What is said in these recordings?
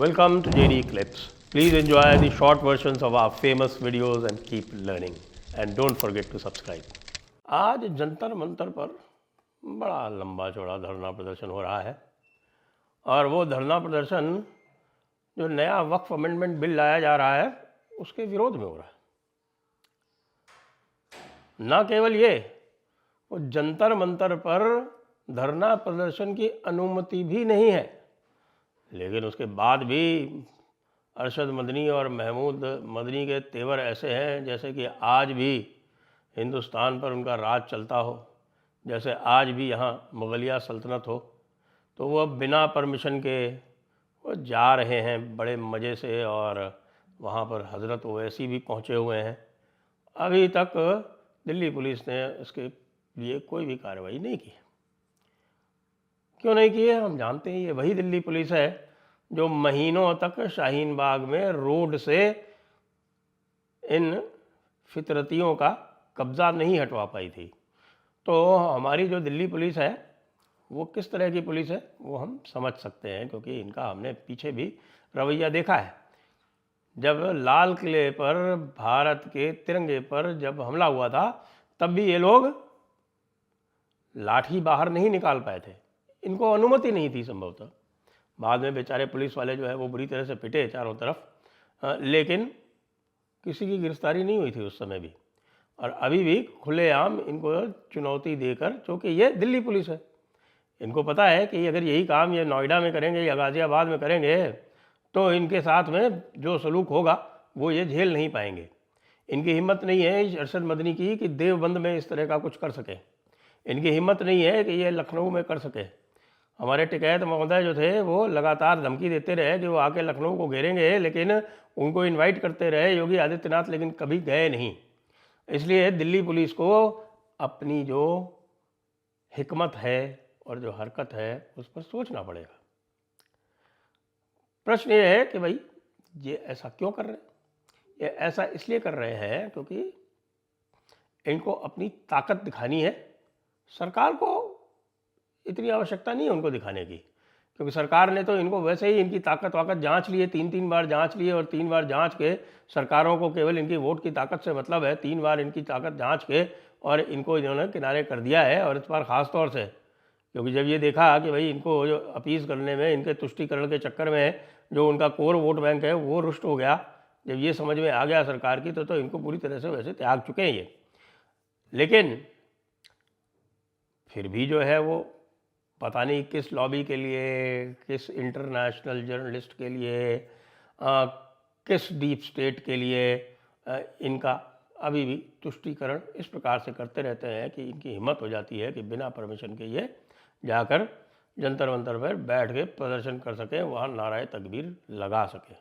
Welcome to JD Clips. Please enjoy the short versions of our famous videos and keep learning. And don't forget to subscribe. आज जंतर मंतर पर बड़ा लंबा चौड़ा धरना प्रदर्शन हो रहा है और वो धरना प्रदर्शन जो नया वक्फ अमेंडमेंट बिल लाया जा रहा है उसके विरोध में हो रहा है। ना केवल ये, वो जंतर मंतर पर धरना प्रदर्शन की अनुमति भी नहीं है, लेकिन उसके बाद भी अरशद मदनी और महमूद मदनी के तेवर ऐसे हैं जैसे कि आज भी हिंदुस्तान पर उनका राज चलता हो, जैसे आज भी यहाँ मुगलिया सल्तनत हो। तो वो बिना परमिशन के वो जा रहे हैं बड़े मज़े से और वहाँ पर हज़रत ओवैसी भी पहुँचे हुए हैं। अभी तक दिल्ली पुलिस ने इसके लिए कोई भी कार्रवाई नहीं की। क्यों नहीं की है हम जानते हैं। ये वही दिल्ली पुलिस है जो महीनों तक शाहीन बाग में रोड से इन फितरतियों का कब्ज़ा नहीं हटवा पाई थी। तो हमारी जो दिल्ली पुलिस है वो किस तरह की पुलिस है वो हम समझ सकते हैं, क्योंकि इनका हमने पीछे भी रवैया देखा है। जब लाल किले पर भारत के तिरंगे पर जब हमला हुआ था तब भी ये लोग लाठी बाहर नहीं निकाल पाए थे, इनको अनुमति नहीं थी संभवतः। बाद में बेचारे पुलिस वाले जो है वो बुरी तरह से पिटे चारों तरफ, लेकिन किसी की गिरफ्तारी नहीं हुई थी उस समय भी। और अभी भी खुलेआम इनको चुनौती देकर, चूँकि ये दिल्ली पुलिस है, इनको पता है कि अगर यही काम ये नोएडा में करेंगे या गाज़ियाबाद में करेंगे तो इनके साथ में जो सलूक होगा वो ये झेल नहीं पाएंगे। इनकी हिम्मत नहीं है इस अरशद मदनी की कि देवबंद में इस तरह का कुछ कर सके। इनकी हिम्मत नहीं है कि ये लखनऊ में कर सके। हमारे टिकैत महोदय जो थे वो लगातार धमकी देते रहे कि वो आके लखनऊ को घेरेंगे, लेकिन उनको इनवाइट करते रहे योगी आदित्यनाथ, लेकिन कभी गए नहीं। इसलिए दिल्ली पुलिस को अपनी जो हिकमत है और जो हरकत है उस पर सोचना पड़ेगा। प्रश्न ये है कि भाई ये ऐसा क्यों कर रहे हैं। ये ऐसा इसलिए कर रहे हैं क्योंकि इनको अपनी ताकत दिखानी है। सरकार को इतनी आवश्यकता नहीं है उनको दिखाने की, क्योंकि सरकार ने तो इनको वैसे ही इनकी ताकत वाकत जांच लिए, तीन बार जांच लिए और 3 बार जांच के सरकारों को केवल इनकी वोट की ताकत से मतलब है। 3 बार इनकी ताकत जांच के और इनको इन्होंने किनारे कर दिया है। और इस बार ख़ास तौर से क्योंकि जब ये देखा कि भाई इनको जो अपीज़ करने में, इनके तुष्टीकरण के चक्कर में जो उनका कोर वोट बैंक है वो रुष्ट हो गया, जब ये समझ में आ गया सरकार की तो इनको पूरी तरह से वैसे त्याग चुके हैं ये। लेकिन फिर भी जो है वो पता नहीं किस लॉबी के लिए, किस इंटरनेशनल जर्नलिस्ट के लिए, किस डीप स्टेट के लिए इनका अभी भी तुष्टीकरण इस प्रकार से करते रहते हैं कि इनकी हिम्मत हो जाती है कि बिना परमिशन के ये जाकर जंतर मंतर पर बैठ के प्रदर्शन कर सकें, वहाँ नाराए तकबीर लगा सकें।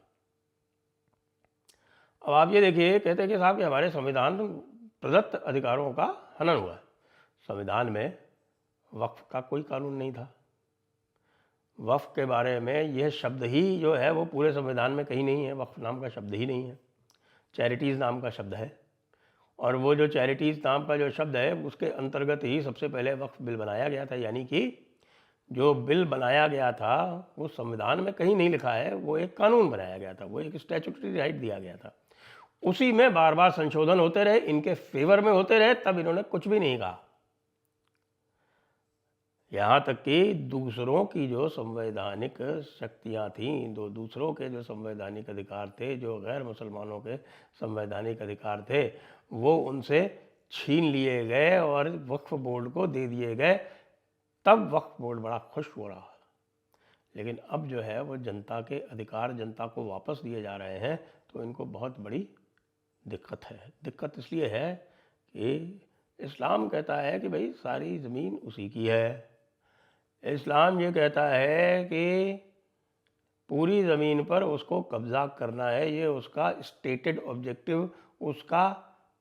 अब आप ये देखिए, कहते हैं कि साहब कि हमारे संविधान प्रदत्त अधिकारों का हनन हुआ है। संविधान में वक्फ का कोई कानून नहीं था। वक्फ के बारे में यह शब्द ही जो है वो पूरे संविधान में कहीं नहीं है। वक्फ नाम का शब्द ही नहीं है, चैरिटीज़ नाम का शब्द है। और वो जो चैरिटीज़ नाम का जो शब्द है उसके अंतर्गत ही सबसे पहले वक्फ बिल बनाया गया था। यानी कि जो बिल बनाया गया था वो संविधान में कहीं नहीं लिखा है, वो एक कानून बनाया गया था, वो एक स्टैट्यूटरी राइट दिया गया था। उसी में बार बार संशोधन होते रहे, इनके फेवर में होते रहे, तब इन्होंने कुछ भी नहीं कहा। यहाँ तक कि दूसरों की जो संवैधानिक शक्तियाँ थीं, दूसरों के जो संवैधानिक अधिकार थे, जो गैर मुसलमानों के संवैधानिक अधिकार थे, वो उनसे छीन लिए गए और वक्फ बोर्ड को दे दिए गए। तब वक्फ बोर्ड बड़ा खुश हो रहा है। लेकिन अब जो है वो जनता के अधिकार जनता को वापस दिए जा रहे हैं, तो इनको बहुत बड़ी दिक्कत है। दिक्कत इसलिए है कि इस्लाम कहता है कि भाई सारी ज़मीन उसी की है। इस्लाम ये कहता है कि पूरी ज़मीन पर उसको कब्ज़ा करना है, ये उसका स्टेटेड ऑब्जेक्टिव, उसका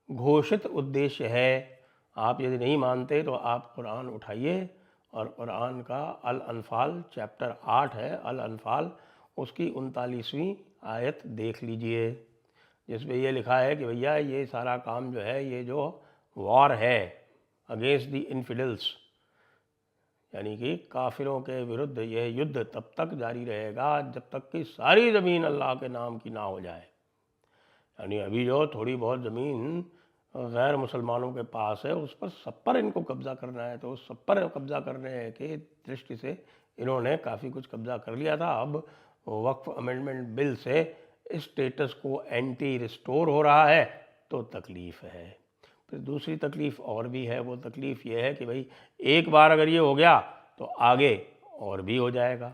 घोषित उद्देश्य है। आप यदि नहीं मानते तो आप कुरान उठाइए और कुरान का अल अनफाल चैप्टर 8 है, अल अनफाल, उसकी 39वीं आयत देख लीजिए, जिसमें ये लिखा है कि भैया ये सारा काम जो है, ये जो वॉर है अगेंस्ट द इन्फिडल्स, यानी कि काफिरों के विरुद्ध यह युद्ध तब तक जारी रहेगा जब तक कि सारी ज़मीन अल्लाह के नाम की ना हो जाए। यानी अभी जो थोड़ी बहुत ज़मीन गैर मुसलमानों के पास है उस पर सब पर इनको कब्ज़ा करना है, तो उस सब पर कब्ज़ा करने की दृष्टि से इन्होंने काफ़ी कुछ कब्ज़ा कर लिया था। अब वक्फ अमेंडमेंट बिल से स्टेटस को एंटी रिस्टोर हो रहा है तो तकलीफ़ है। फिर दूसरी तकलीफ़ और भी है, वो तकलीफ़ ये है कि भाई एक बार अगर ये हो गया तो आगे और भी हो जाएगा।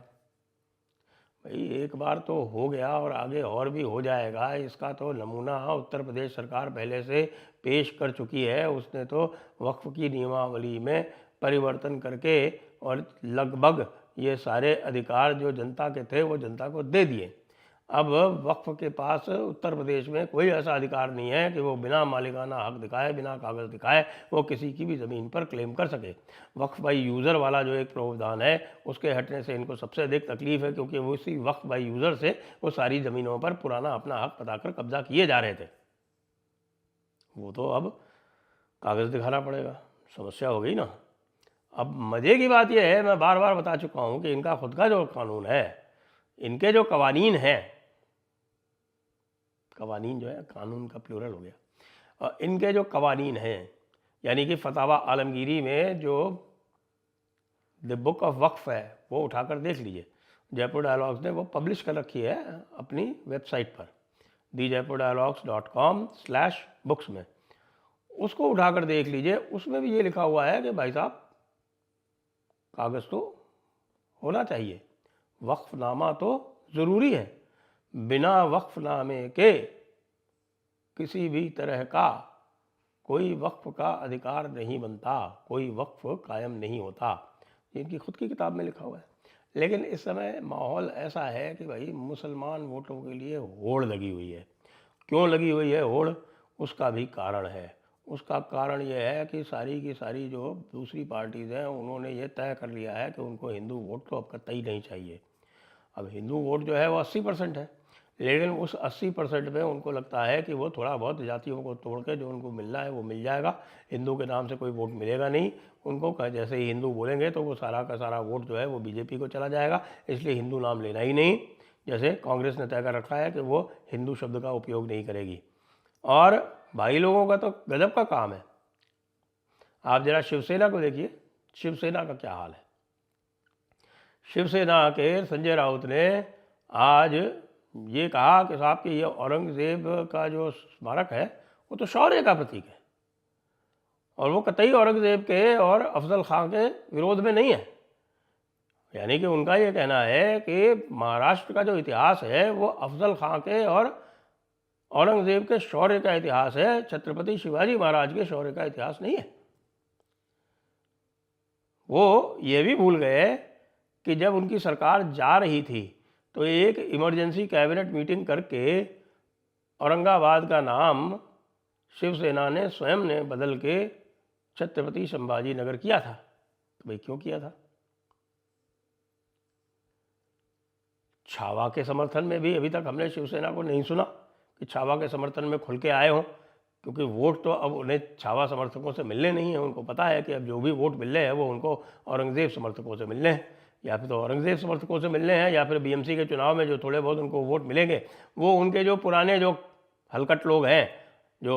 भाई एक बार तो हो गया और आगे और भी हो जाएगा, इसका तो नमूना उत्तर प्रदेश सरकार पहले से पेश कर चुकी है। उसने तो वक्फ की नियमावली में परिवर्तन करके और लगभग ये सारे अधिकार जो जनता के थे वो जनता को दे दिए। अब वक्फ के पास उत्तर प्रदेश में कोई ऐसा अधिकार नहीं है कि वो बिना मालिकाना हक दिखाए, बिना कागज़ दिखाए वो किसी की भी ज़मीन पर क्लेम कर सके। वक्फ बाई यूज़र वाला जो एक प्रावधान है उसके हटने से इनको सबसे अधिक तकलीफ़ है, क्योंकि वो इसी वक्फ बाई यूज़र से वो सारी ज़मीनों पर पुराना अपना हक बताकर कब्जा किए जा रहे थे। वो तो अब कागज़ दिखाना पड़ेगा, समस्या हो गई ना। अब मज़े की बात यह है, मैं बार बार बता चुका हूँ कि इनका खुद का जो कानून है, इनके जो कवानीन हैं, कवानीन जो है कानून का प्लूरल हो गया, और इनके जो कवानीन हैं यानी कि फतावा आलमगीरी में जो द बुक ऑफ वक्फ है वो उठाकर देख लीजिए। जयपुर डायलॉग्स ने वो पब्लिश कर रखी है अपनी वेबसाइट पर thejaipurdialogues.com/books में, उसको उठाकर देख लीजिए। उसमें भी ये लिखा हुआ है कि भाई साहब कागज़ तो होना चाहिए, वक्फनामा तो ज़रूरी है, बिना वक्फनामे के किसी भी तरह का कोई वक्फ का अधिकार नहीं बनता, कोई वक्फ कायम नहीं होता। इनकी खुद की किताब में लिखा हुआ है। लेकिन इस समय माहौल ऐसा है कि भाई मुसलमान वोटों के लिए होड़ लगी हुई है। क्यों लगी हुई है होड़, उसका भी कारण है। उसका कारण यह है कि सारी की सारी जो दूसरी पार्टीज़ हैं उन्होंने ये तय कर लिया है कि उनको हिंदू वोट तो अब कतई नहीं चाहिए। अब हिंदू वोट जो है वो 80% है, लेकिन उस 80% में उनको लगता है कि वो थोड़ा बहुत जातियों को तोड़ के जो उनको मिलना है वो मिल जाएगा, हिंदू के नाम से कोई वोट मिलेगा नहीं उनको। जैसे ही हिंदू बोलेंगे तो वो सारा का सारा वोट जो है वो बीजेपी को चला जाएगा, इसलिए हिंदू नाम लेना ही नहीं। जैसे कांग्रेस ने तय कर रखा है कि वो हिंदू शब्द का उपयोग नहीं करेगी। और भाई लोगों का तो गजब का काम है। आप जरा शिवसेना को देखिए, शिवसेना का क्या हाल है। शिवसेना के संजय राउत ने आज ये कहा कि साहब कि ये औरंगज़ेब का जो स्मारक है वो तो शौर्य का प्रतीक है और वो कतई औरंगज़ेब के और अफजल खां के विरोध में नहीं है। यानी कि उनका ये कहना है कि महाराष्ट्र का जो इतिहास है वो अफजल खां के और औरंगज़ेब के शौर्य का इतिहास है, छत्रपति शिवाजी महाराज के शौर्य का इतिहास नहीं है। वो ये भी भूल गए कि जब उनकी सरकार जा रही थी तो एक इमरजेंसी कैबिनेट मीटिंग करके औरंगाबाद का नाम शिवसेना ने स्वयं ने बदल के छत्रपति संभाजी नगर किया था। तो भाई क्यों किया था? छावा के समर्थन में भी अभी तक हमने शिवसेना को नहीं सुना कि छावा के समर्थन में खुल के आए हों, क्योंकि वोट तो अब उन्हें छावा समर्थकों से मिलने नहीं है। उनको पता है कि अब जो भी वोट मिल रहे हैं वो उनको औरंगज़ेब समर्थकों से मिलने हैं, या फिर तो औरंगज़ेब समर्थकों से मिलने हैं, या फिर बीएमसी के चुनाव में जो थोड़े बहुत उनको वोट मिलेंगे वो उनके जो पुराने जो हलकट लोग हैं जो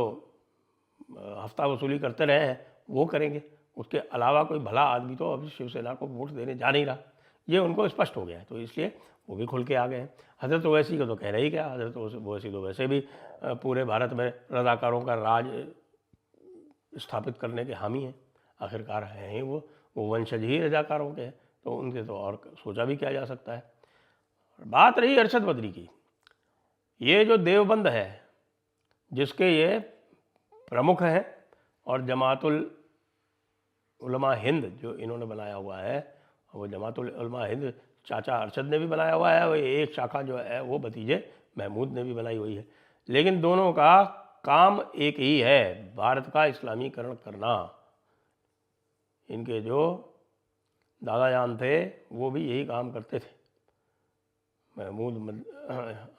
हफ्ता वसूली करते रहे हैं वो करेंगे। उसके अलावा कोई भला आदमी तो अभी शिवसेना को वोट देने जा नहीं रहा, ये उनको स्पष्ट हो गया है। तो इसलिए वो भी खुल के आ गए हैं। हज़रत ओवैसी का तो कह रही क्या, हज़रत ओवैसी तो वैसे भी पूरे भारत में रज़ाकारों का राज स्थापित करने के हामी हैं, आखिरकार हैं ही वो वंशज ही रज़ाकारों के हैं, तो उनके तो और सोचा भी क्या जा सकता है। बात रही अरशद बद्री की, ये जो देवबंद है जिसके ये प्रमुख हैं और जमातुल उलमा हिंद जो इन्होंने बनाया हुआ है, वो जमातुल उलमा हिंद चाचा अरशद ने भी बनाया हुआ है, वो एक शाखा जो है वो भतीजे महमूद ने भी बनाई हुई है, लेकिन दोनों का काम एक ही है, भारत का इस्लामीकरण करना। इनके जो दादा जान थे वो भी यही काम करते थे।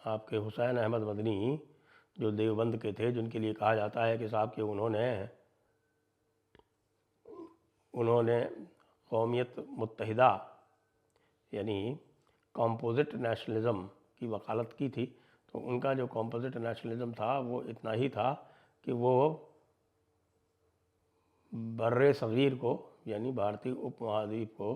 आपके हुसैन अहमद मदनी जो देवबंद के थे, जिनके लिए कहा जाता है कि साहब कि उन्होंने कौमियत मुत्तहिदा यानी कॉम्पोजिट नेशनलिज़म की वकालत की थी। तो उनका जो कॉम्पोजिट नेशनलिज़म था वो इतना ही था कि वो बर्रे सग़ीर को यानी भारतीय उपमहाद्वीप को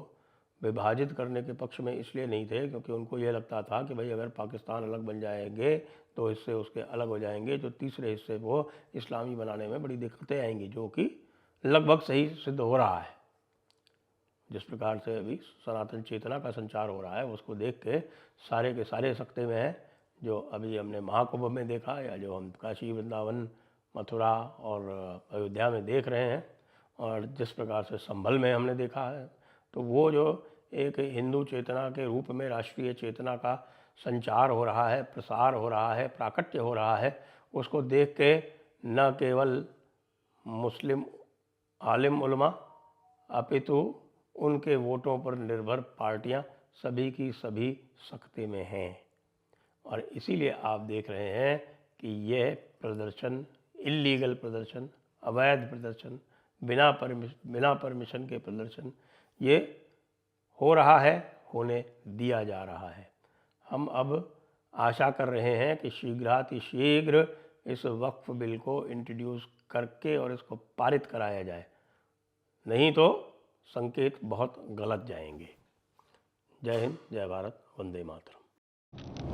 विभाजित करने के पक्ष में इसलिए नहीं थे क्योंकि उनको ये लगता था कि भाई अगर पाकिस्तान अलग बन जाएंगे तो हिस्से उसके अलग हो जाएंगे, जो तीसरे हिस्से को इस्लामी बनाने में बड़ी दिक्कतें आएंगी, जो कि लगभग सही सिद्ध हो रहा है। जिस प्रकार से अभी सनातन चेतना का संचार हो रहा है उसको देख के सारे के सारे सकते में हैं, जो अभी हमने महाकुंभ में देखा या जो हम काशी वृंदावन मथुरा और अयोध्या में देख रहे हैं और जिस प्रकार से संभल में हमने देखा है। तो वो जो एक हिंदू चेतना के रूप में राष्ट्रीय चेतना का संचार हो रहा है, प्रसार हो रहा है, प्राकट्य हो रहा है, उसको देख के न केवल मुस्लिम आलिम उलमा अपितु उनके वोटों पर निर्भर पार्टियां सभी की सभी सकते में हैं। और इसीलिए आप देख रहे हैं कि यह प्रदर्शन, इल्लीगल प्रदर्शन, अवैध प्रदर्शन, बिना परमिशन के प्रदर्शन ये हो रहा है, होने दिया जा रहा है। हम अब आशा कर रहे हैं कि शीघ्र इस वक्फ बिल को इंट्रोड्यूस करके और इसको पारित कराया जाए, नहीं तो संकेत बहुत गलत जाएंगे। जय हिंद, जय भारत, वंदे मातरम।